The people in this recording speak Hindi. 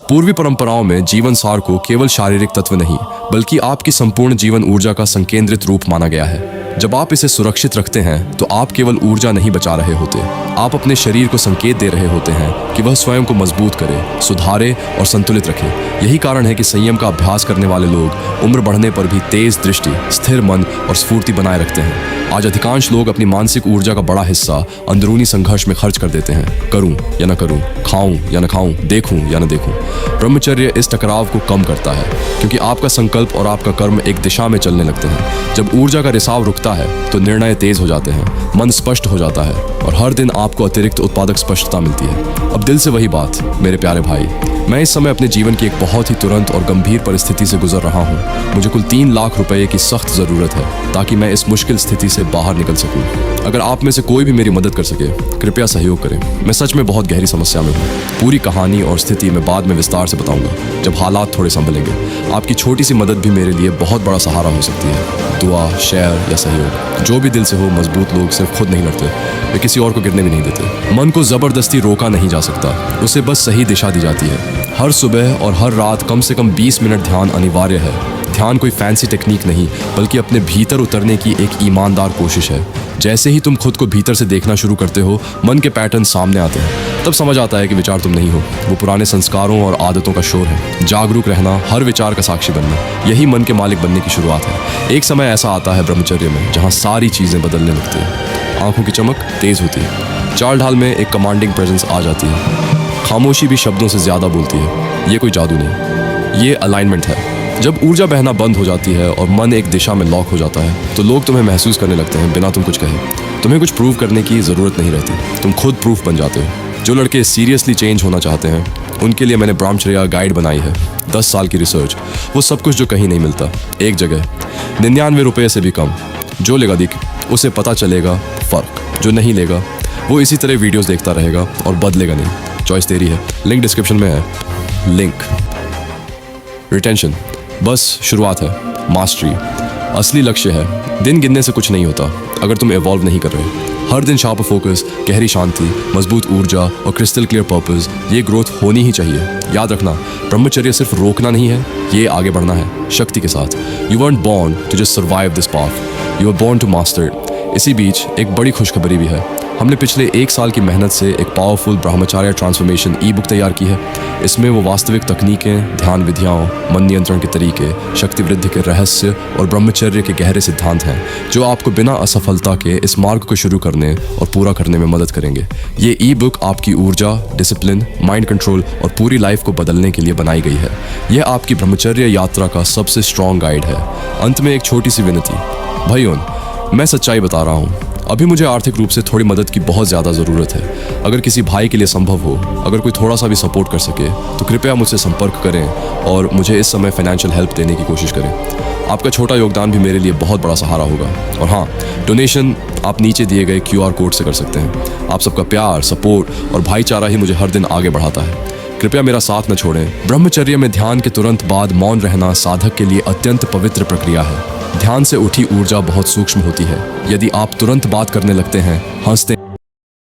पूर्वी परंपराओं में जीवन सार को केवल शारीरिक तत्व नहीं बल्कि आपकी संपूर्ण जीवन ऊर्जा का संकेंद्रित रूप माना गया है। जब आप इसे सुरक्षित रखते हैं तो आप केवल ऊर्जा नहीं बचा रहे होते, आप अपने शरीर को संकेत दे रहे होते हैं कि वह स्वयं को मजबूत करे, सुधारे और संतुलित रखे। यही कारण है कि संयम का अभ्यास करने वाले लोग उम्र बढ़ने पर भी तेज दृष्टि, स्थिर मन और स्फूर्ति बनाए रखते हैं। आज अधिकांश लोग अपनी मानसिक ऊर्जा का बड़ा हिस्सा अंदरूनी संघर्ष में खर्च कर देते हैं। करूं या न करूं, खाऊं या न खाऊं, देखूं या न देखूं। ब्रह्मचर्य इस टकराव को कम करता है क्योंकि आपका संकल्प और आपका कर्म एक दिशा में चलने लगते हैं। जब ऊर्जा का रिसाव रुकता है तो निर्णय तेज हो जाते हैं, मन स्पष्ट हो जाता है और हर दिन आपको अतिरिक्त उत्पादक स्पष्टता मिलती है। अब दिल से वही बात, मेरे प्यारे भाई, मैं इस समय अपने जीवन की एक बहुत ही तुरंत और गंभीर परिस्थिति से गुजर रहा हूँ। मुझे कुल 3 लाख रुपए की सख्त जरूरत है ताकि मैं इस मुश्किल स्थिति से बाहर निकल सकूं। अगर आप में से कोई भी मेरी मदद कर सके, कृपया सहयोग करें। मैं सच में बहुत गहरी समस्या में हूँ। पूरी कहानी और स्थिति मैं बाद में विस्तार से बताऊंगा जब हालात थोड़े संभलेंगे। आपकी छोटी सी मदद भी मेरे लिए बहुत बड़ा सहारा हो सकती है। दुआ, शेयर या सहयोग, जो भी दिल से हो। मजबूत लोग सिर्फ खुद नहीं लड़ते, वे किसी और को गिरने भी नहीं देते। मन को जबरदस्ती रोका नहीं जा सकता, उसे बस सही दिशा दी जाती है। हर सुबह और हर रात कम से कम 20 मिनट ध्यान अनिवार्य है। ध्यान कोई फैंसी टेक्निक नहीं बल्कि अपने भीतर उतरने की एक ईमानदार कोशिश है। जैसे ही तुम खुद को भीतर से देखना शुरू करते हो, मन के पैटर्न सामने आते हैं। तब समझ आता है कि विचार तुम नहीं हो, वो पुराने संस्कारों और आदतों का शोर है। जागरूक रहना, हर विचार का साक्षी बनना, यही मन के मालिक बनने की शुरुआत है। एक समय ऐसा आता है ब्रह्मचर्य में जहाँ सारी चीजें बदलने लगती हैं। आंखों की चमक तेज होती है, चाल ढाल में एक कमांडिंग प्रेजेंस आ जाती है। खामोशी भी शब्दों से ज्यादा बोलती है। ये कोई जादू नहीं, ये अलाइनमेंट है। जब ऊर्जा बहना बंद हो जाती है और मन एक दिशा में लॉक हो जाता है तो लोग तुम्हें महसूस करने लगते हैं बिना तुम कुछ कहे। तुम्हें कुछ प्रूव करने की ज़रूरत नहीं रहती, तुम खुद प्रूफ बन जाते हो। जो लड़के सीरियसली चेंज होना चाहते हैं उनके लिए मैंने ब्रह्मचर्य गाइड बनाई है। 10 साल की रिसर्च, वो सब कुछ जो कहीं नहीं मिलता, एक जगह, 99 रुपये से भी कम। जो लेगा दिख, उसे पता चलेगा फ़र्क। जो नहीं लेगा वो इसी तरह वीडियोस देखता रहेगा और बदलेगा नहीं। चॉइस तेरी है, लिंक डिस्क्रिप्शन में है। लिंक रिटेंशन बस शुरुआत है, मास्टरी असली लक्ष्य है। दिन गिनने से कुछ नहीं होता अगर तुम इवॉल्व नहीं कर रहे। हर दिन शार्प फोकस, गहरी शांति, मजबूत ऊर्जा और क्रिस्टल क्लियर पर्पस, ये ग्रोथ होनी ही चाहिए। याद रखना, ब्रह्मचर्य सिर्फ रोकना नहीं है, ये आगे बढ़ना है शक्ति के साथ। You weren't born to just survive this path, you were born to master it। इसी बीच एक बड़ी खुशखबरी भी है। हमने पिछले 1 साल की मेहनत से एक पावरफुल ब्रह्मचर्य ट्रांसफॉर्मेशन ई बुक तैयार की है। इसमें वो वास्तविक तकनीकें, ध्यान विधियाँ, मन नियंत्रण के तरीके, शक्ति वृद्धि के रहस्य और ब्रह्मचर्य के गहरे सिद्धांत हैं जो आपको बिना असफलता के इस मार्ग को शुरू करने और पूरा करने में मदद करेंगे। ये ई बुक आपकी ऊर्जा, डिसिप्लिन, माइंड कंट्रोल और पूरी लाइफ को बदलने के लिए बनाई गई है। यह आपकी ब्रह्मचर्य यात्रा का सबसे स्ट्रॉन्ग गाइड है। अंत में एक छोटी सी विनती, भाइयों, मैं सच्चाई बता रहा हूँ, अभी मुझे आर्थिक रूप से थोड़ी मदद की बहुत ज़्यादा ज़रूरत है। अगर किसी भाई के लिए संभव हो, अगर कोई थोड़ा सा भी सपोर्ट कर सके तो कृपया मुझसे संपर्क करें और मुझे इस समय फाइनेंशियल हेल्प देने की कोशिश करें। आपका छोटा योगदान भी मेरे लिए बहुत बड़ा सहारा होगा। और हाँ, डोनेशन आप नीचे दिए गए QR कोड से कर सकते हैं। आप सबका प्यार, सपोर्ट और भाईचारा ही मुझे हर दिन आगे बढ़ाता है। कृपया मेरा साथ न छोड़ें। ब्रह्मचर्य में ध्यान के तुरंत बाद मौन रहना साधक के लिए अत्यंत पवित्र प्रक्रिया है। ध्यान से उठी ऊर्जा बहुत सूक्ष्म होती है। यदि आप तुरंत बात करने लगते हैं, हंसते